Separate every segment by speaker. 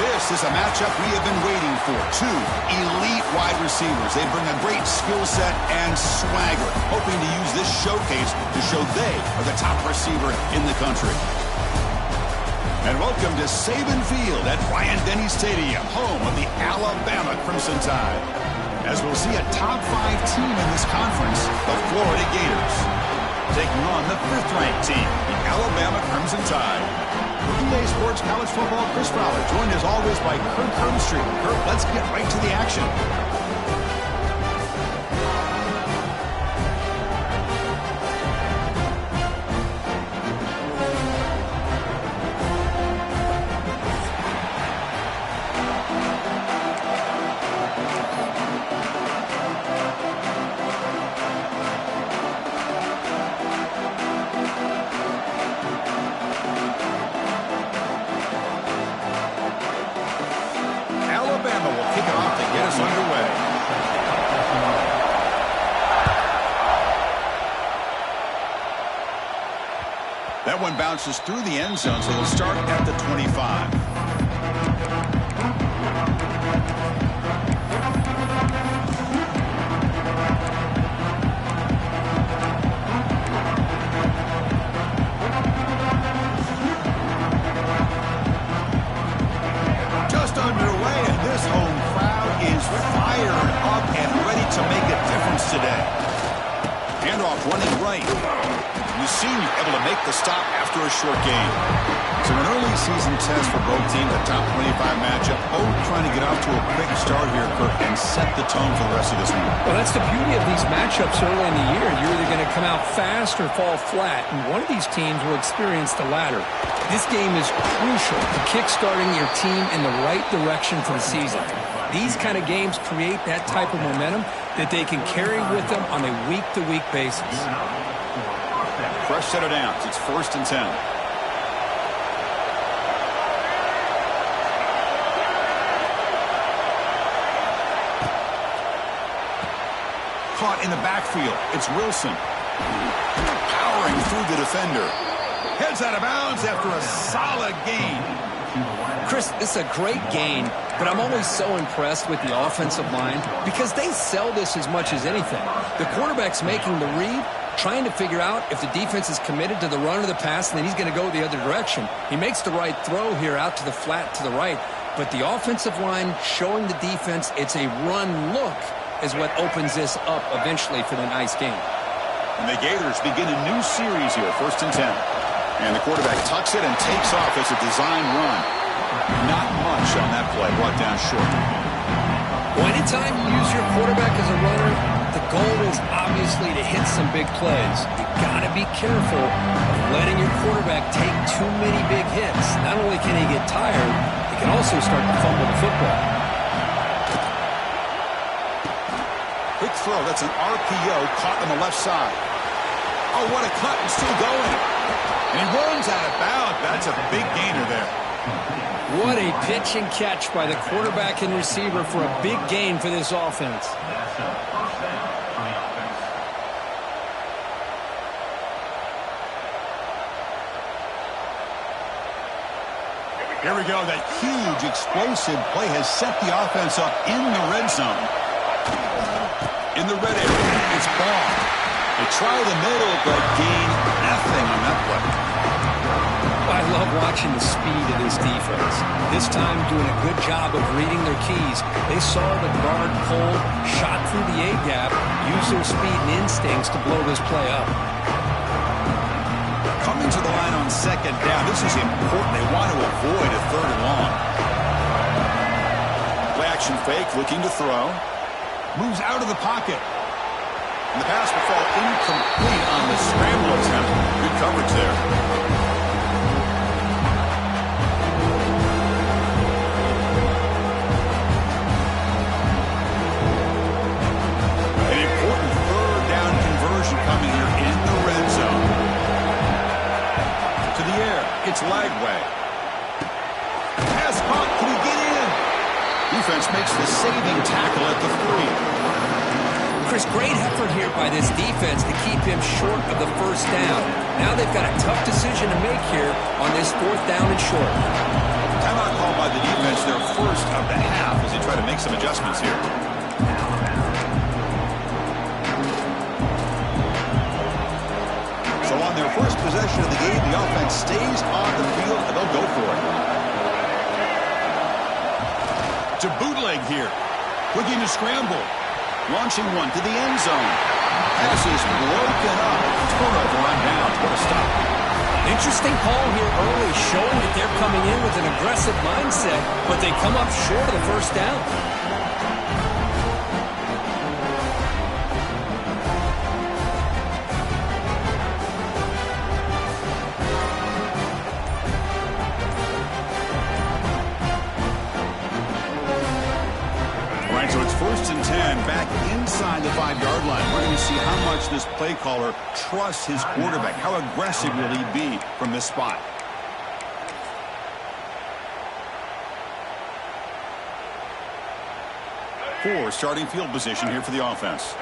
Speaker 1: This is a matchup we have been waiting for. Two elite wide receivers. They bring a great skill set and swagger, hoping to use this showcase to show they are the top receiver in the country. And welcome to Saban Field at Bryant-Denny Stadium, home of the Alabama Crimson Tide. As we'll see a top 5 team in this conference, the Florida Gators, taking on the 5th-ranked team, the Alabama Crimson Tide. EA Sports College Football, Chris Fowler, joined as always by Kurt Hermstreet. Kurt, let's get right to the action. That one bounces through the end zone, so they'll start at the 25. Just underway, and this home crowd is fired up and ready to make a difference today. Handoff running right. Senior able to make the stop after a short game. So an early season test for both teams, a top 25 matchup. Both trying to get off to a quick start here, Kurt, and set the tone for the rest of this one.
Speaker 2: Well, that's the beauty of these matchups early in the year. You're either going to come out fast or fall flat, and one of these teams will experience the latter. This game is crucial to kick-starting your team in the right direction for the season. These kind of games create that type of momentum that they can carry with them on a week-to-week basis.
Speaker 1: Fresh set of downs. It's 1st and 10. Caught in the backfield. It's Wilson. Powering through the defender. Heads out of bounds after a solid gain.
Speaker 2: Chris, it's a great gain, but I'm always so impressed with the offensive line because they sell this as much as anything. The quarterback's making the read, trying to figure out if the defense is committed to the run or the pass, and then he's going to go the other direction. He makes the right throw here out to the flat to the right, but the offensive line showing the defense it's a run look is what opens this up eventually for the nice game.
Speaker 1: And the Gators begin a new series here, 1st and 10. And the quarterback tucks it and takes off as a design run. Not much on that play, brought down short.
Speaker 2: Well, anytime you use your quarterback as a runner, the goal is obviously to hit some big plays. You got to be careful of letting your quarterback take too many big hits. Not only can he get tired, he can also start to fumble the football.
Speaker 1: Quick throw. That's an RPO caught on the left side. Oh, what a cut, and still going. And he runs out of bounds. That's a big gainer there.
Speaker 2: What a pitch and catch by the quarterback and receiver for a big gain for this offense.
Speaker 1: Here we go. That huge explosive play has set the offense up in the red zone. In the red area, it's ball. They try the middle, but gain nothing on that play.
Speaker 2: I love watching the speed of this defense. This time doing a good job of reading their keys. They saw the guard pull, shot through the A-gap, used their speed and instincts to blow this play up.
Speaker 1: Coming to the line on 2nd down. This is important. They want to avoid a 3rd and long. Play action fake, looking to throw. Moves out of the pocket. And the pass will fall incomplete on the scramble attempt. Good coverage there. An important 3rd down conversion coming here in the red zone. To the air. It's Lagway. Pass caught. Can he get in? Defense makes the saving tackle at the 3.
Speaker 2: Chris, great effort here by this defense to keep him short of the first down. Now they've got a tough decision to make here on this 4th down and short.
Speaker 1: Timeout called by the defense, their first of the half, as they try to make some adjustments here. So on their first possession of the game, the offense stays on the field, and they'll go for it. To bootleg here. Looking to scramble. Launching one to the end zone. Pass is broken up. Turnover on down. What a stop.
Speaker 2: Interesting call here early, showing that they're coming in with an aggressive mindset, but they come up short of the first down.
Speaker 1: So it's 1st and 10, back inside the 5-yard line. We're going to see how much this play caller trusts his quarterback. How aggressive will he be from this spot? Poor starting field position here for the offense.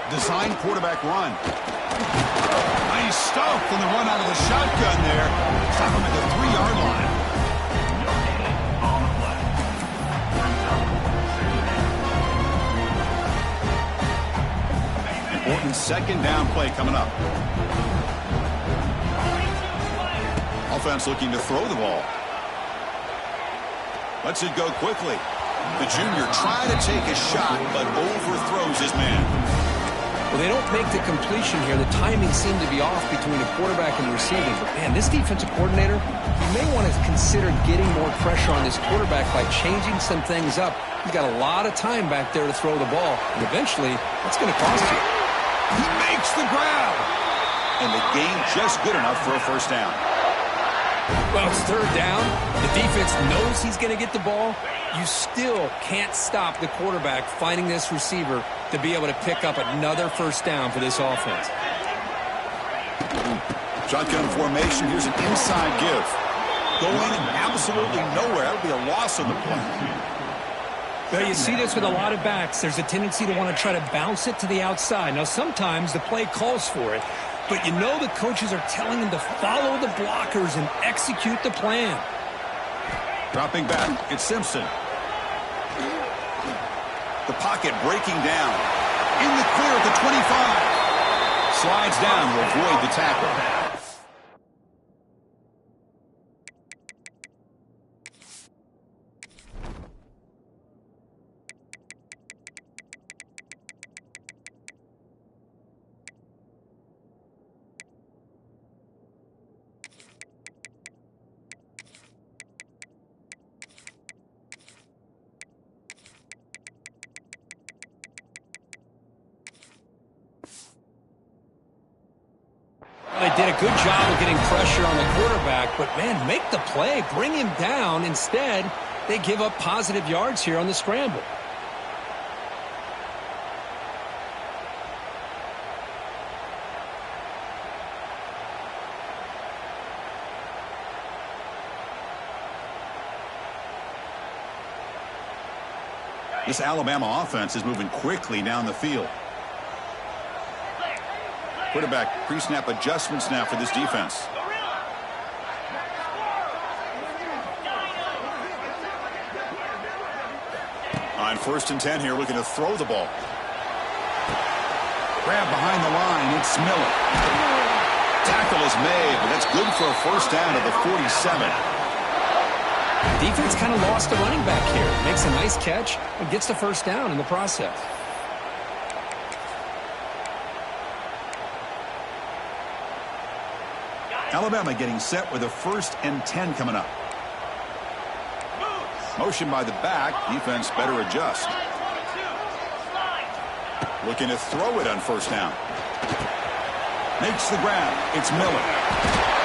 Speaker 1: Design quarterback run. Nice stuff from the run out of the shotgun there. Stop him at the 3-yard line. Important 2nd down play coming up. Offense looking to throw the ball. Lets it go quickly. The junior trying to take a shot, but overthrows his man.
Speaker 2: Well, they don't make the completion here. The timing seemed to be off between the quarterback and the receiver. But, man, this defensive coordinator, you may want to consider getting more pressure on this quarterback by changing some things up. He's got a lot of time back there to throw the ball. And eventually, that's going to cost you.
Speaker 1: He makes the grab. And the gain just good enough for a first down.
Speaker 2: Well, it's 3rd down. The defense knows he's going to get the ball. You still can't stop the quarterback finding this receiver to be able to pick up another first down for this offense.
Speaker 1: Shotgun formation. Here's an inside give. Going absolutely nowhere. That'll be a loss on the play.
Speaker 2: Well, you see this with a lot of backs. There's a tendency to want to try to bounce it to the outside. Now, sometimes the play calls for it, but you know the coaches are telling them to follow the blockers and execute the plan.
Speaker 1: Dropping back, it's Simpson. The pocket breaking down. In the clear at the 25. Slides down to avoid the tackle.
Speaker 2: They did a good job of getting pressure on the quarterback, but, man, make the play. Bring him down. Instead, they give up positive yards here on the scramble.
Speaker 1: This Alabama offense is moving quickly down the field. Quarterback pre-snap adjustments now for this defense. On 1st and 10 here, looking to throw the ball. Grab behind the line, it's Miller. Tackle is made, but that's good for a first down at the 47.
Speaker 2: Defense kind of lost the running back here. Makes a nice catch and gets the first down in the process.
Speaker 1: Alabama getting set with a 1st and 10 coming up. Motion by the back. Defense better adjust. Looking to throw it on first down. Makes the grab. It's Miller.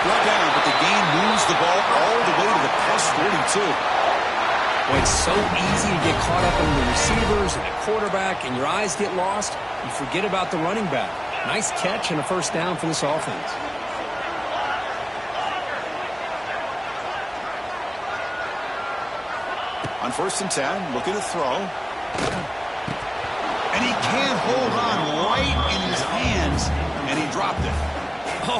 Speaker 1: Brought down, but the gain moves the ball all the way to the plus 42.
Speaker 2: Well, it's so easy to get caught up in the receivers and the quarterback, and your eyes get lost. You forget about the running back. Nice catch and a first down for this offense.
Speaker 1: On 1st and 10, looking to throw. And he can't hold on right in his hands, and he dropped it.
Speaker 2: Oh,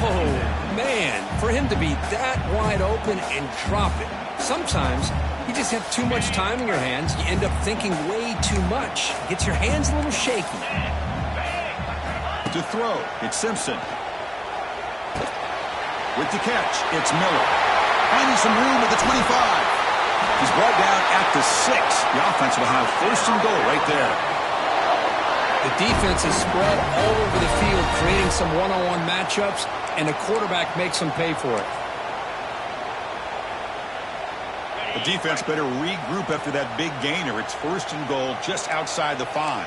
Speaker 2: man, for him to be that wide open and drop it. Sometimes you just have too much time in your hands. You end up thinking way too much. Gets your hands a little shaky.
Speaker 1: To throw, it's Simpson. With the catch, it's Miller. Finding some room at the 25. He's brought down at the 6. The offense will have 1st and goal right there.
Speaker 2: The defense is spread all over the field, creating some one-on-one matchups, and the quarterback makes them pay for it.
Speaker 1: The defense better regroup after that big gainer. It's 1st and goal just outside the 5.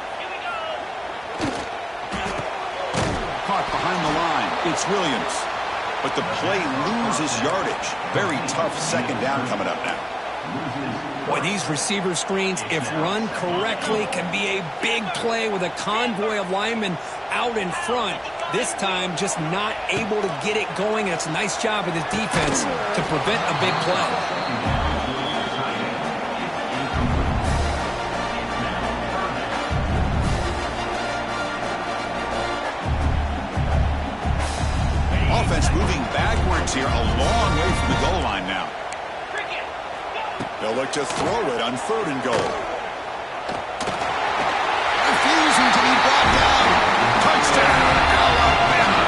Speaker 1: Caught behind the line. It's Williams. But the play loses yardage. Very tough 2nd down coming up now.
Speaker 2: Boy, these receiver screens, if run correctly, can be a big play with a convoy of linemen out in front. This time, just not able to get it going. And it's a nice job of the defense to prevent a big play.
Speaker 1: Offense moving backwards here, a long way from the goal line now. They'll look to throw it on 3rd and goal. Refusing to be brought down. Touchdown, Alabama.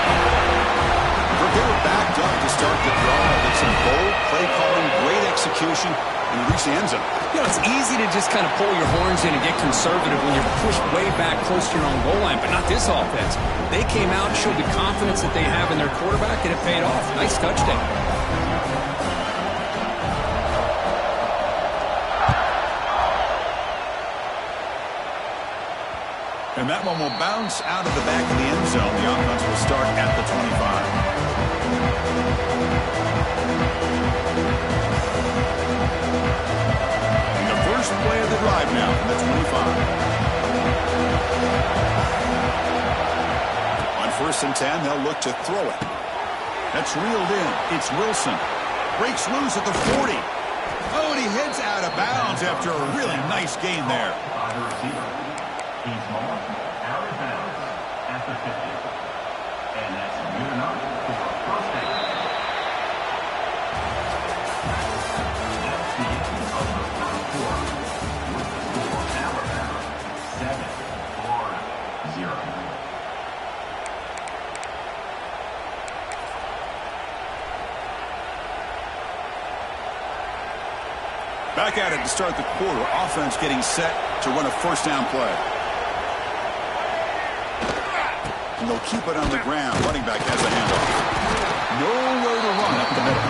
Speaker 1: They were backed up to start the drive. It's some bold play calling, great execution, and reach the end zone.
Speaker 2: You know, it's easy to just kind of pull your horns in and get conservative when you're pushed way back close to your own goal line, but not this offense. They came out, showed the confidence that they have in their quarterback, and it paid off. Nice touchdown.
Speaker 1: And that one will bounce out of the back of the end zone. The offense will start at the 25. And the first play of the drive now from the 25. On 1st and 10, they'll look to throw it. That's reeled in. It's Wilson. Breaks loose at the 40. Oh, and he heads out of bounds after a really nice gain there.
Speaker 3: He's marked out of bounds at the 50. And that's good enough for a 1st down. That's the end of the 3rd quarter. With the score Alabama 7, Florida 0.
Speaker 1: Back at it to start the quarter. Offense getting set to run a 1st down play. And they'll keep it on the ground. Running back has a handoff. Nowhere to run up the middle.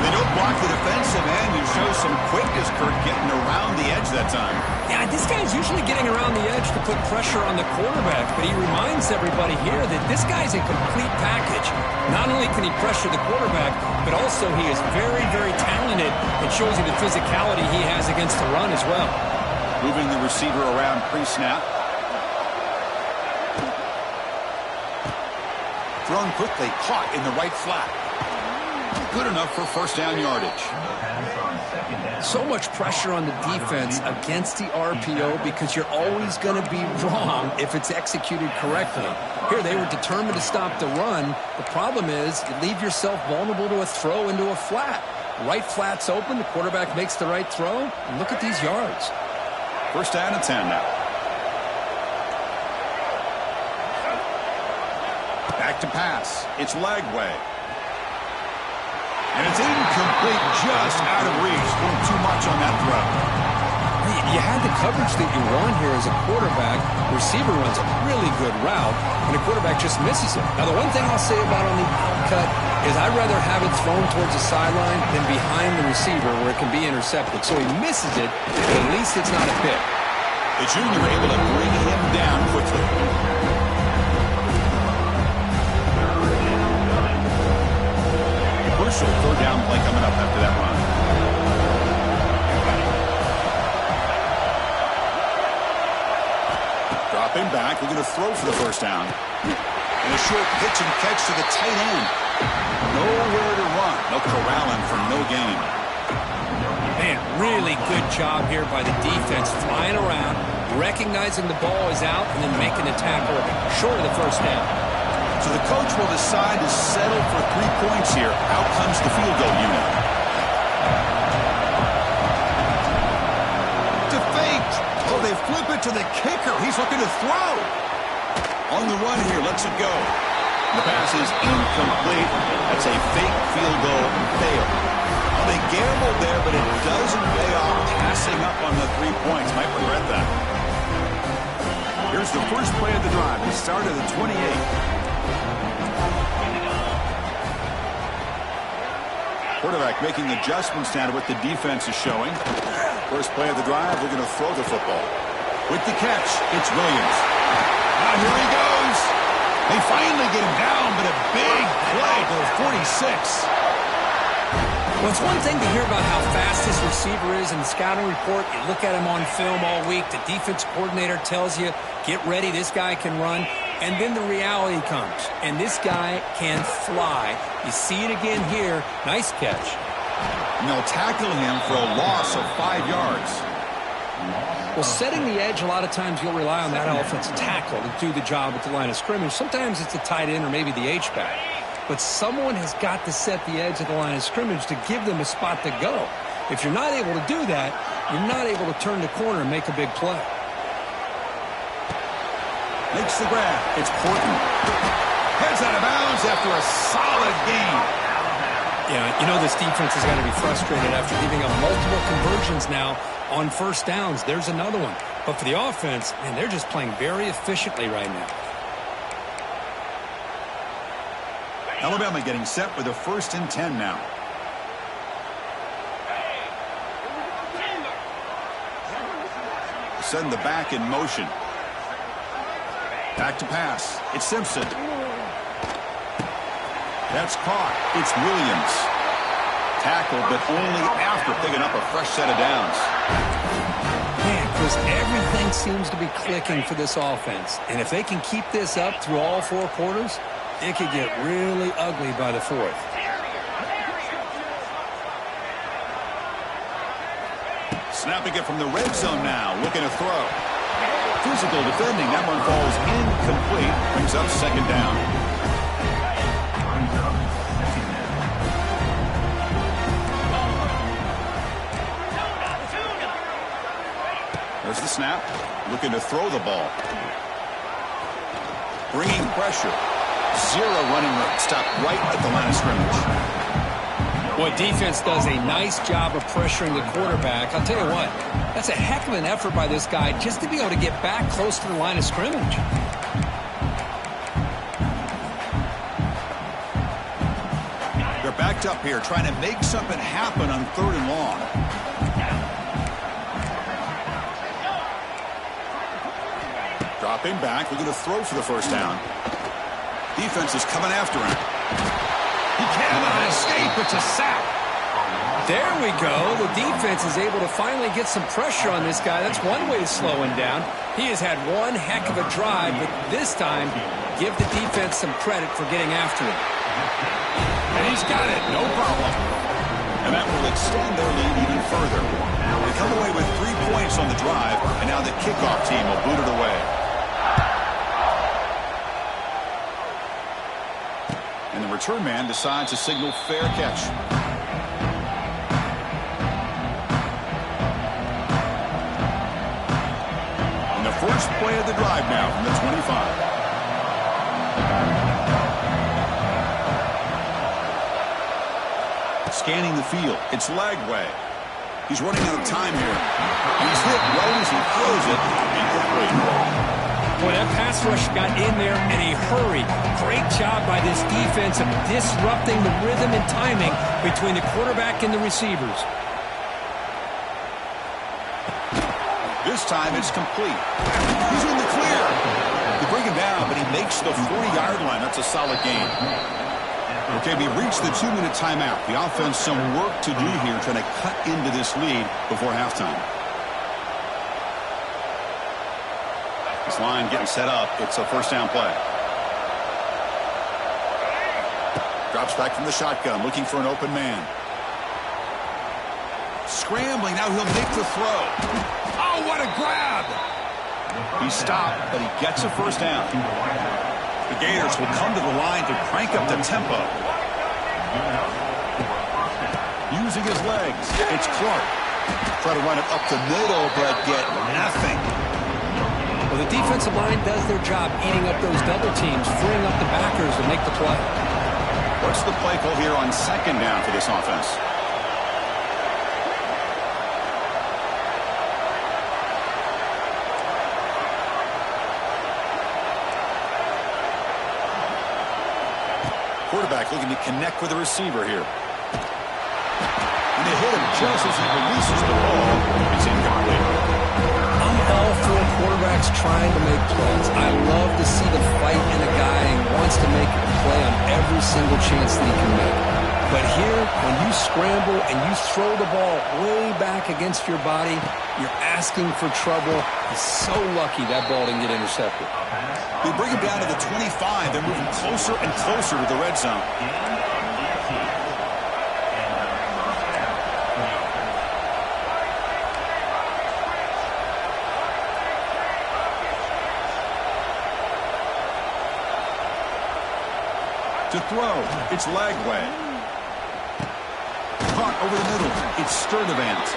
Speaker 1: They don't block the defensive end. You show some quickness, Kurt, getting around the edge that time.
Speaker 2: Yeah, this guy's usually getting around the edge to put pressure on the quarterback, but he reminds everybody here that this guy's a complete package. Not only can he pressure the quarterback, but also he is very, very talented. It shows you the physicality he has against the run as well.
Speaker 1: Moving the receiver around pre-snap. Thrown quickly, caught in the right flat. Good enough for 1st down yardage.
Speaker 2: So much pressure on the defense against the RPO because you're always going to be wrong if it's executed correctly. Here, they were determined to stop the run. The problem is you leave yourself vulnerable to a throw into a flat. Right flat's open, the quarterback makes the right throw, and look at these yards.
Speaker 1: 1st down and 10 now. Back to pass. It's Lagway. And it's incomplete, just out of reach. A little too much on that throw.
Speaker 2: You had the coverage that you want here as a quarterback. Receiver runs a really good route, and the quarterback just misses it. Now, the one thing I'll say about on the outcut is I'd rather have it thrown towards the sideline than behind the receiver where it can be intercepted. So he misses it, but at least it's not a pick.
Speaker 1: The junior able to bring him down quickly. Crucial 3rd down play coming up after that run. Dropping back, we're going to throw for the 1st down. And a short pitch and catch to the tight end. Nowhere to run. They'll corral him for no gain.
Speaker 2: Man, Really good job here by the defense, flying around, recognizing the ball is out, and then making the tackle short of the first down.
Speaker 1: So the coach will decide to settle for 3 points here. Out comes the field goal unit. To fake. Oh, they flip it to the kicker. He's looking to throw. On the run here, lets it go. The pass is incomplete. That's a fake field goal fail. Well, they gambled there, but it doesn't pay off. Passing up on the 3 points. Might regret that. Here's the first play of the drive. It started at the 28. Quarterback making adjustments now to what the defense is showing. First play of the drive, they're going to throw the football. With the catch, it's Williams. Now here he goes. They finally get him down, but a big play to the 46.
Speaker 2: Well, it's one thing to hear about how fast this receiver is in the scouting report. You look at him on film all week. The defense coordinator tells you, get ready, this guy can run. And then the reality comes, and this guy can fly. You see it again here. Nice catch.
Speaker 1: And they'll tackle him for a loss of 5 yards.
Speaker 2: Well, setting the edge, a lot of times you'll rely on that offensive tackle to do the job at the line of scrimmage. Sometimes it's a tight end or maybe the H-back. But someone has got to set the edge of the line of scrimmage to give them a spot to go. If you're not able to do that, you're not able to turn the corner and make a big play.
Speaker 1: Makes the grab. It's Portland. Heads out of bounds after a solid game.
Speaker 2: Yeah, you know this defense has got to be frustrated after giving up multiple conversions now on first downs. There's another one. But for the offense, man, they're just playing very efficiently right now.
Speaker 1: Alabama getting set with a 1st and 10 now. Send the back in motion. Back to pass. It's Simpson. That's caught. It's Williams. Tackled, but only after picking up a fresh set of downs.
Speaker 2: Man, Chris, everything seems to be clicking for this offense. And if they can keep this up through all 4 quarters, it could get really ugly by the 4th.
Speaker 1: Snapping it from the red zone now. Looking to throw. Physical defending. That one falls incomplete. Brings up 2nd down. There's the snap. Looking to throw the ball. Bringing pressure. 0 running room. Stop right at the line of scrimmage.
Speaker 2: Well, defense does a nice job of pressuring the quarterback. I'll tell you what, that's a heck of an effort by this guy just to be able to get back close to the line of scrimmage.
Speaker 1: They're backed up here trying to make something happen on 3rd and long. Dropping back. We're going to throw for the 1st down. Defense is coming after him. He cannot escape. It's a sack.
Speaker 2: There we go. The defense is able to finally get some pressure on this guy. That's one way to slow him down. He has had one heck of a drive, but this time, give the defense some credit for getting after him.
Speaker 1: And he's got it. No problem. And that will extend their lead even further. They come away with 3 points on the drive, and now the kickoff team will boot it away. And the return man decides to signal fair catch. And the first play of the drive now from the 25. Scanning the field. It's Lagway. He's running out of time here. He's hit right as he throws it. Incomplete.
Speaker 2: Boy, that pass rush got in there in a hurry. Great job by this defense of disrupting the rhythm and timing between the quarterback and the receivers.
Speaker 1: This time it's complete. He's in the clear. They bring him down, but he makes the 40-yard line. That's a solid game. Okay, we reached the 2-minute timeout. The offense some work to do here trying to cut into this lead before halftime. This line getting set up. It's a 1st down play. Drops back from the shotgun, looking for an open man. Scrambling, now he'll make the throw. Oh, what a grab! He stopped, but he gets a first down. The Gators will come to the line to crank up the tempo. Using his legs, it's Clark. Try to run it up the middle, but get nothing.
Speaker 2: Well, the defensive line does their job eating up those double teams, freeing up the backers to make the play.
Speaker 1: What's the play call here on second down for this offense? Quarterback looking to connect with the receiver here. And they hit him just as he releases the ball. It's incomplete.
Speaker 2: I'm all for quarterbacks trying to make plays. I love to see the fight in a guy and wants to make a play on every single chance that he can make. But here, when you scramble and you throw the ball way back against your body, you're asking for trouble. He's so lucky that ball didn't get intercepted.
Speaker 1: They bring him down to the 25. They're moving closer and closer to the red zone. To throw, it's Lagway. Caught over the middle, it's Sturdivant.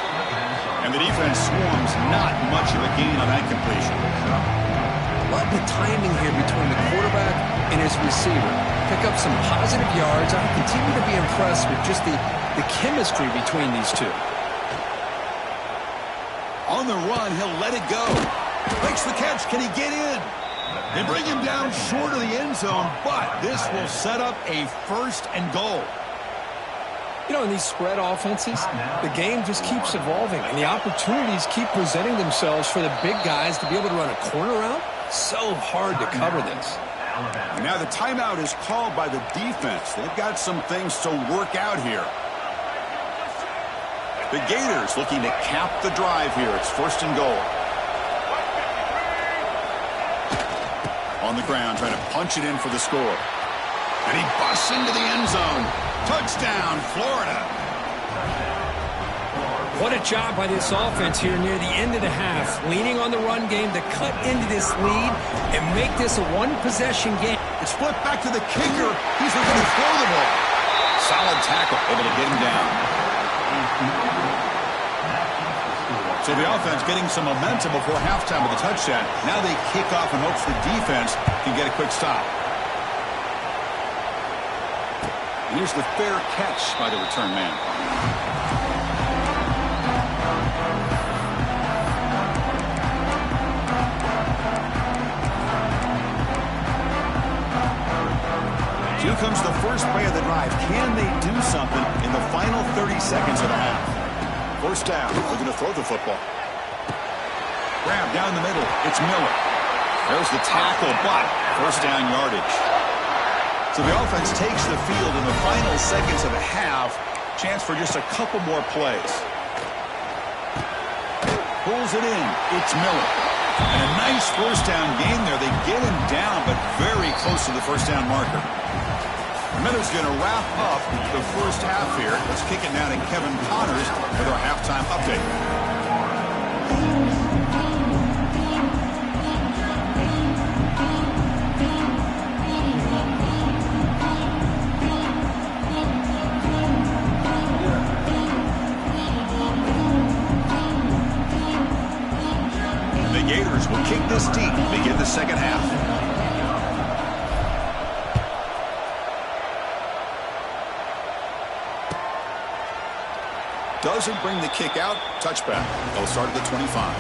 Speaker 1: And the defense swarms, not much of a gain on that completion.
Speaker 2: Love the timing here between the quarterback and his receiver. Pick up some positive yards. I continue to be impressed with just the chemistry between these two.
Speaker 1: On the run, he'll let it go. Makes the catch, can he get in? They bring him down short of the end zone, but this will set up a first and goal.
Speaker 2: You know, in these spread offenses, the game just keeps evolving, and the opportunities keep presenting themselves for the big guys to be able to run a corner route. So hard to cover this.
Speaker 1: And now the timeout is called by the defense. They've got some things to work out here. The Gators looking to cap the drive here. It's first and goal. On the ground, trying to punch it in for the score. And he busts into the end zone. Touchdown, Florida.
Speaker 2: What a job by this offense here near the end of the half. Leaning on the run game to cut into this lead and make this a one-possession game.
Speaker 1: It's flipped back to the kicker. He's looking to throw the ball. Solid tackle, able to get him down. So the offense getting some momentum before halftime with a touchdown. Now they kick off in hopes the defense can get a quick stop. And here's the fair catch by the return man. Here comes the first play of the drive. Can they do something in the final 30 seconds of the half? First down, looking to throw the football. Grab down the middle, it's Miller. There's the tackle, but first down yardage. So the offense takes the field in the final seconds of the half. Chance for just a couple more plays. Pulls it in, it's Miller. And a nice first down gain there. They get him down, but very close to the first down marker. Miller's going to wrap up the first half here. Let's kick it now to Kevin Connors with our halftime update. The Gators will kick this deep to begin the second half. Doesn't bring the kick out. Touchback. They'll start at the 25.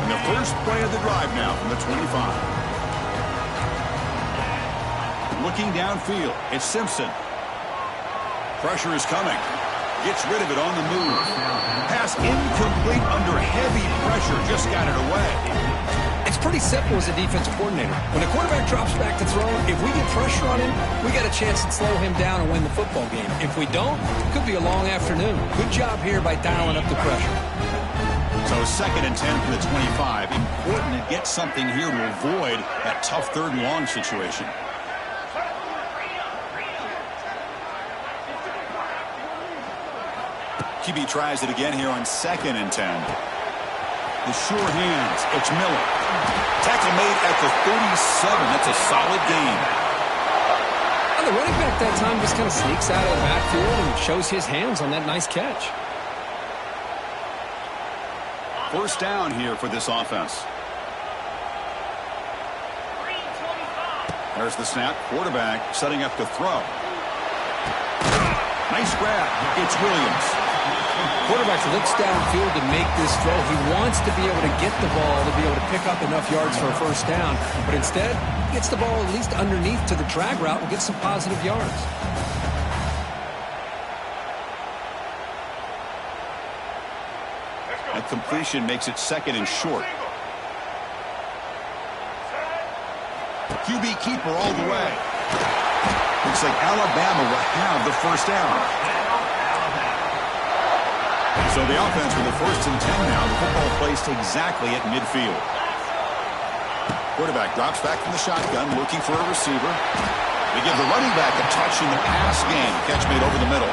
Speaker 1: And the first play of the drive now from the 25. Looking downfield. It's Simpson. Pressure is coming. Gets rid of it on the move. Pass incomplete under heavy pressure. Just got it away.
Speaker 2: It's pretty simple as a defensive coordinator. When the quarterback drops back to throw, if we get pressure on him, we got a chance to slow him down and win the football game. If we don't, it could be a long afternoon. Good job here by dialing up the pressure.
Speaker 1: So 2nd and 10 from the 25. Important to get something here to avoid that tough 3rd and long situation. QB tries it again here on 2nd and 10. The sure hands. It's Miller. Tackle made at the 37. That's a solid gain.
Speaker 2: The running back that time just kind of sneaks out of the backfield and shows his hands on that nice catch.
Speaker 1: 1st down here for this offense. There's the snap. Quarterback setting up to throw. Nice grab. It's Williams.
Speaker 2: Quarterback looks downfield to make this throw. He wants to be able to get the ball to be able to pick up enough yards for a 1st down. But instead, he gets the ball at least underneath to the drag route and gets some positive yards.
Speaker 1: That completion makes it 2nd and short. QB keeper all the way. Looks like Alabama will have the 1st down. So the offense with the 1st and 10 now. The football placed exactly at midfield. Quarterback drops back from the shotgun, looking for a receiver. They give the running back a touch in the pass game. Catch made over the middle.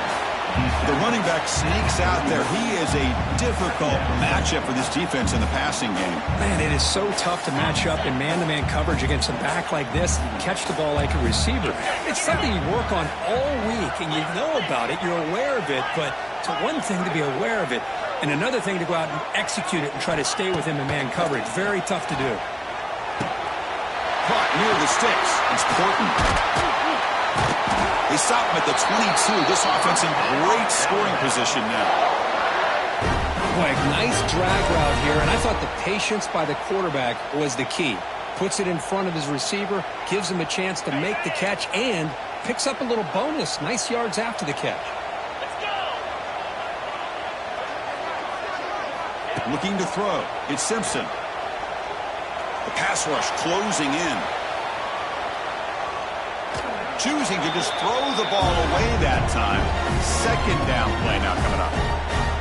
Speaker 1: The running back sneaks out there. He is a difficult matchup for this defense in the passing game.
Speaker 4: Man, it is so tough to match up in man-to-man coverage against a back like this and catch the ball like a receiver. It's something you work on all week, and you know about it. You're aware of it, but it's one thing to be aware of it, and another thing to go out and execute it and try to stay with him in man coverage. Very tough to do.
Speaker 1: Caught near the sticks. It's Porton. They stop him at the 22. This offense in great scoring position now.
Speaker 2: Boy, nice drag route here, and I thought the patience by the quarterback was the key. Puts it in front of his receiver, gives him a chance to make the catch, and picks up a little bonus. Nice yards after the catch.
Speaker 1: Looking to throw. It's Simpson. The pass rush closing in. Choosing to just throw the ball away that time. 2nd down play now coming up.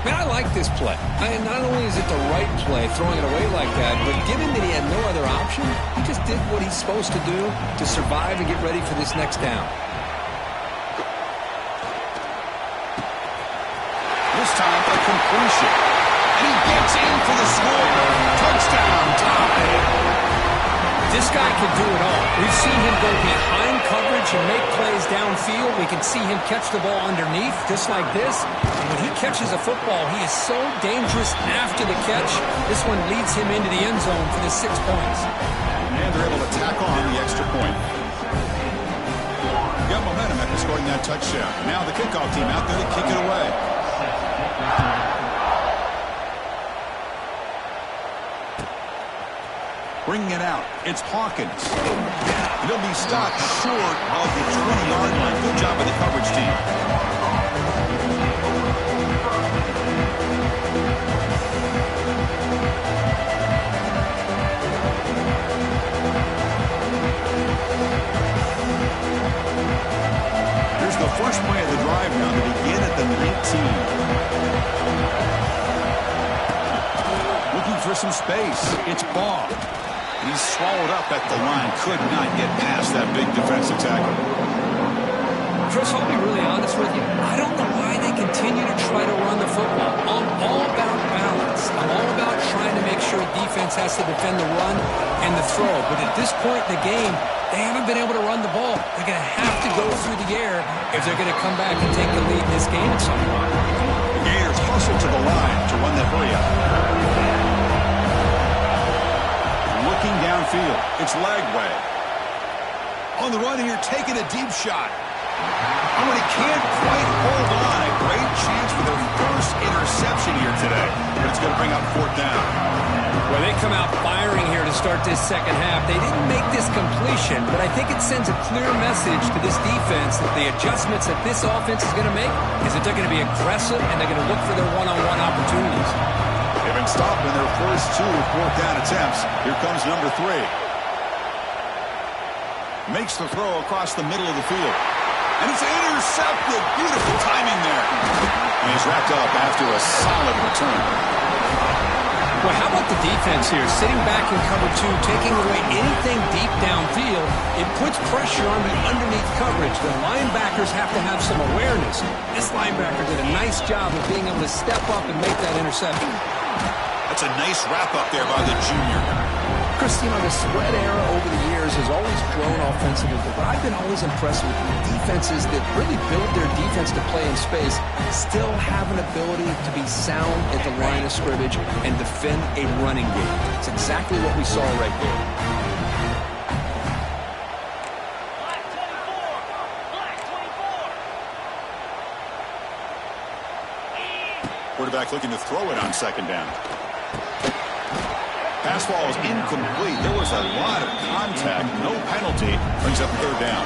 Speaker 2: Man, I like this play. Not only is it the right play, throwing it away like that, but given that he had no other option, he just did what he's supposed to do to survive and get ready for this next down.
Speaker 1: This time a completion. And he gets in for the score. Touchdown tie.
Speaker 2: This guy can do it all. We've seen him go behind coverage and make plays downfield. We can see him catch the ball underneath, just like this. And when he catches a football, he is so dangerous after the catch. This one leads him into the end zone for the 6 points.
Speaker 1: And they're able to tack on the extra point. Got momentum after scoring that touchdown. Now the kickoff team out there to kick it away. Bringing it out, it's Hawkins. He'll be stopped short of the 20-yard line. Good job by the coverage team. Here's the first play of the drive now to begin at the 19. Looking for some space. It's Baugh. He's swallowed up at the line. Could not get past that big defensive tackle.
Speaker 2: Chris, I'll be really honest with you. I don't know why they continue to try to run the football. I'm all about balance. I'm all about trying to make sure defense has to defend the run and the throw. But at this point in the game, they haven't been able to run the ball. They're going to have to go through the air if they're going to come back and take the lead in this game at some point.
Speaker 1: The Gators hustle to the line to run that hurry up. Looking downfield, it's Lagway. On the run here, taking a deep shot. Oh, and he can't quite hold on. A great chance for their first interception here today. But it's going to bring up 4th down.
Speaker 2: Well, they come out firing here to start this second half. They didn't make this completion, but I think it sends a clear message to this defense that the adjustments that this offense is going to make is that they're going to be aggressive and they're going to look for their one-on-one opportunities.
Speaker 1: They've been stopped in their first 2 4th down attempts. Here comes number 3. Makes the throw across the middle of the field. And it's intercepted. Beautiful timing there. And he's wrapped up after a solid return.
Speaker 4: Well, how about the defense here? Sitting back in cover two, taking away anything deep downfield, it puts pressure on the underneath coverage. The linebackers have to have some awareness. This linebacker did a nice job of being able to step up and make that interception.
Speaker 1: That's a nice wrap-up there by the junior.
Speaker 2: Chris, you know, the spread era over the years has always grown offensively, but I've been always impressed with defenses that really build their defense to play in space, still have an ability to be sound at the line of scrimmage and defend a running game. It's exactly what we saw right there.
Speaker 1: Quarterback looking to throw it on second down. Pass ball is incomplete. There was a lot of contact. No penalty. Brings up third down.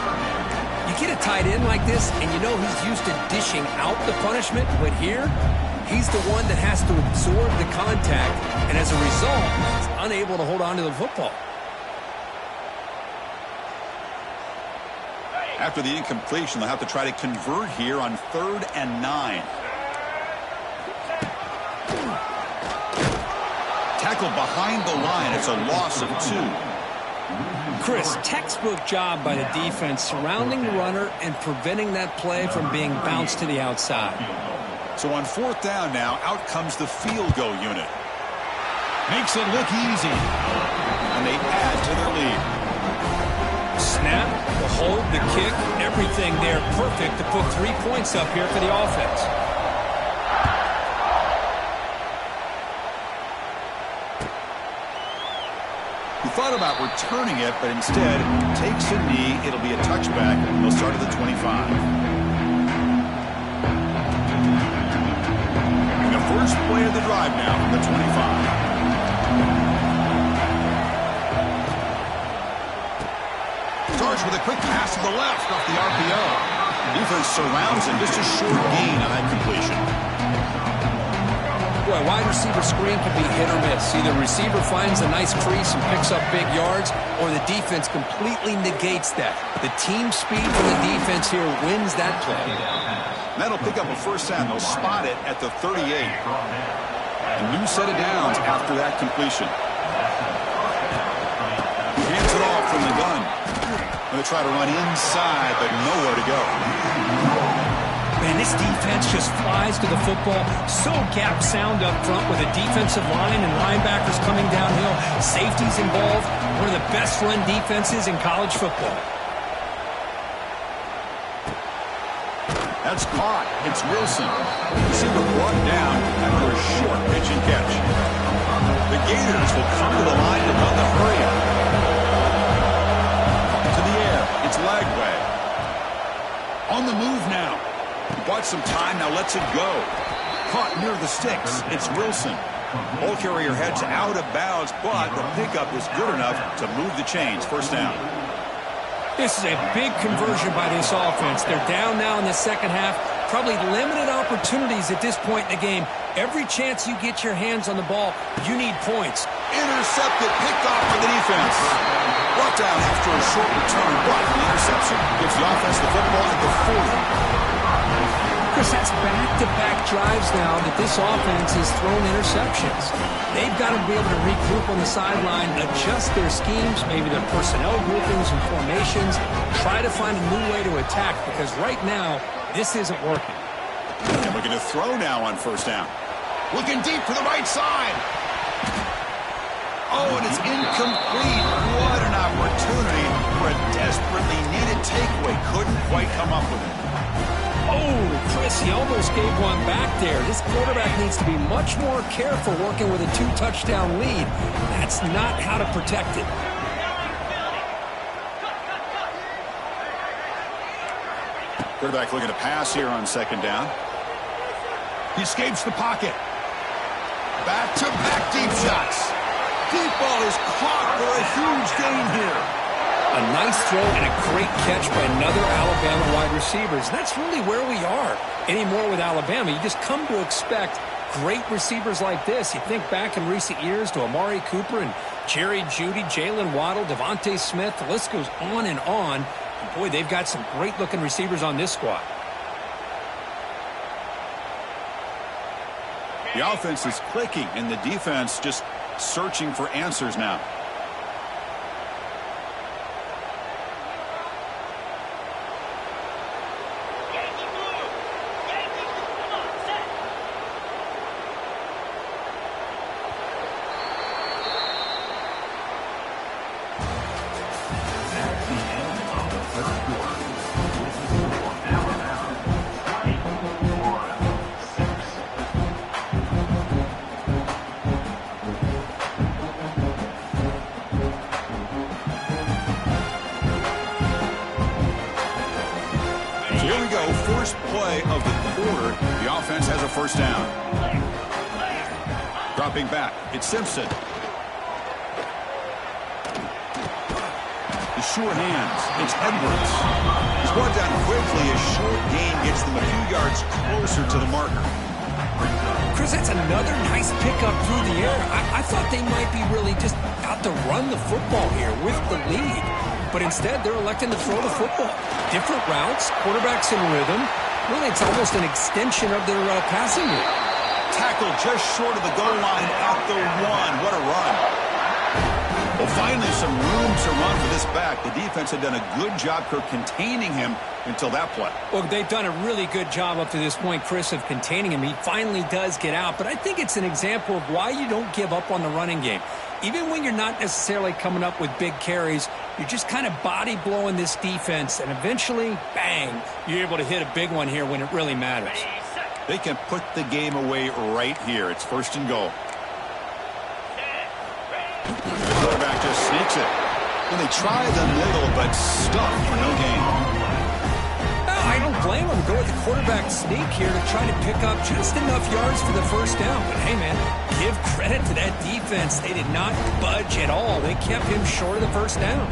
Speaker 2: You get a tight end like this, and you know he's used to dishing out the punishment, but here, he's the one that has to absorb the contact, and as a result, he's unable to hold on to the football.
Speaker 1: After the incompletion, they'll have to try to convert here on 3rd and 9. Tackled behind the line. It's a loss of 2.
Speaker 4: Chris, textbook job by the defense surrounding the runner and preventing that play from being bounced to the outside.
Speaker 1: So on 4th down now, out comes the field goal unit. Makes it look easy. And they add to their lead.
Speaker 4: Snap, the hold, the kick, everything there perfect to put 3 points up here for the offense.
Speaker 1: He thought about returning it, but instead takes a knee. It'll be a touchback. He'll start at the 25. And the first play of the drive now from the 25. Starts with a quick pass to the left off the RPO. Defense surrounds him. Just a short gain on that completion.
Speaker 2: Boy, wide receiver screen can be hit or miss. Either receiver finds a nice crease and picks up big yards, or the defense completely negates that. The team speed from the defense here wins that play.
Speaker 1: That'll pick up a first down. They'll spot it at the 38. A new set of downs after that completion. Hands it off from the gun. Going to try to run inside, but nowhere to go.
Speaker 4: Man, this defense just flies to the football. So gap sound up front with a defensive line and linebackers coming downhill. Safeties involved. One of the best run defenses in college football.
Speaker 1: That's caught. It's Wilson. Receiver brought down after a short pitch and catch. The Gators will come to the line to run the hurry up. To the air. It's Lagway. On the move now. Bought some time, now lets it go. Caught near the sticks. It's Wilson. Ball carrier heads out of bounds, but the pickup was good enough to move the chains. First down.
Speaker 4: This is a big conversion by this offense. They're down now in the second half. Probably limited opportunities at this point in the game. Every chance you get your hands on the ball, you need points.
Speaker 1: Intercepted, picked off by the defense. Brought down after a short return, but the interception gives the offense the football at the 40.
Speaker 2: Chris, that's back-to-back drives now that this offense has thrown interceptions. They've got to be able to regroup on the sideline, adjust their schemes, maybe their personnel groupings and formations, try to find a new way to attack, because right now, this isn't working.
Speaker 1: And we're going to throw now on first down. Looking deep to the right side. Oh, and it's incomplete. What an opportunity for a desperately needed takeaway. Couldn't quite come up with it.
Speaker 2: Oh, Chris, he almost gave one back there. This quarterback needs to be much more careful working with a 2-touchdown lead. That's not how to protect it.
Speaker 1: Quarterback looking to pass here on second down. He escapes the pocket. Back-to-back deep shots. Deep ball is caught for a huge gain here.
Speaker 2: A nice throw and a great catch by another Alabama wide receivers. That's really where we are anymore with Alabama. You just come to expect great receivers like this. You think back in recent years to Amari Cooper and Jerry Jeudy, Jalen Waddle, Devontae Smith. The list goes on and on. And boy, they've got some great-looking receivers on this squad.
Speaker 1: The offense is clicking, and the defense just searching for answers now. Here we go, first play of the quarter. The offense has a first down. Dropping back, it's Simpson. The sure hands, it's Edwards. He's brought down quickly. A short gain gets them a few yards closer to the marker.
Speaker 2: Chris, that's another nice pickup through the air. I thought they might be really just out to run the football here with the lead. But instead, they're electing to throw the football. Different routes, quarterbacks in rhythm. Really, it's almost an extension of their passing game.
Speaker 1: Tackle just short of the goal line at the 1. What a run. Well, finally, some room to run for this back. The defense had done a good job containing him until that play.
Speaker 2: Well, they've done a really good job up to this point, Chris, of containing him. He finally does get out. But I think it's an example of why you don't give up on the running game. Even when you're not necessarily coming up with big carries, you're just kind of body blowing this defense, and eventually, bang, you're able to hit a big one here when it really matters.
Speaker 1: They can put the game away right here. It's first and goal. The quarterback just sneaks it. And they try the middle, but stuffed for no gain.
Speaker 2: I don't blame him. Go with the quarterback sneak here to try to pick up just enough yards for the first down. But hey, man, give credit to that defense. They did not budge at all. They kept him short of the first down.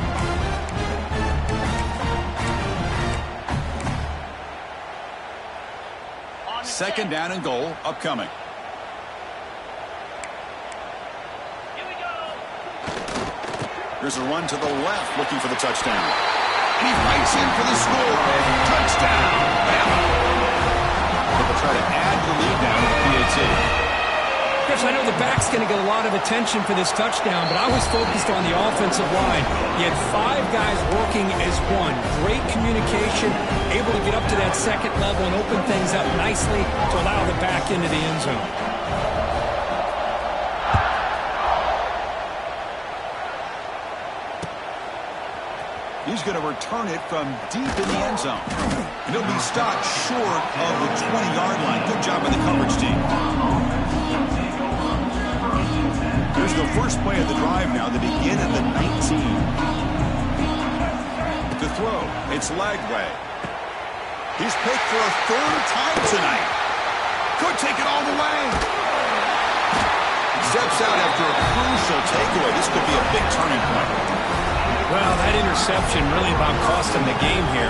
Speaker 1: Second down and goal upcoming. There's a run to the left looking for the touchdown. And he fights in for the score. Touchdown, Bama. They'll try to add the lead now with the PAT.
Speaker 2: Chris, I know the back's going to get a lot of attention for this touchdown, but I was focused on the offensive line. You had 5 guys working as one. Great communication, able to get up to that second level and open things up nicely to allow the back into the end zone.
Speaker 1: He's going to return it from deep in the end zone. And he'll be stopped short of the 20-yard line. Good job by the coverage team. Here's the first play of the drive now. They begin at the 19. To throw, it's Lagway. He's picked for a 3rd time tonight. Could take it all the way. Steps out after a crucial takeaway. This could be a big turning point.
Speaker 2: Well, that interception really about cost him the game here.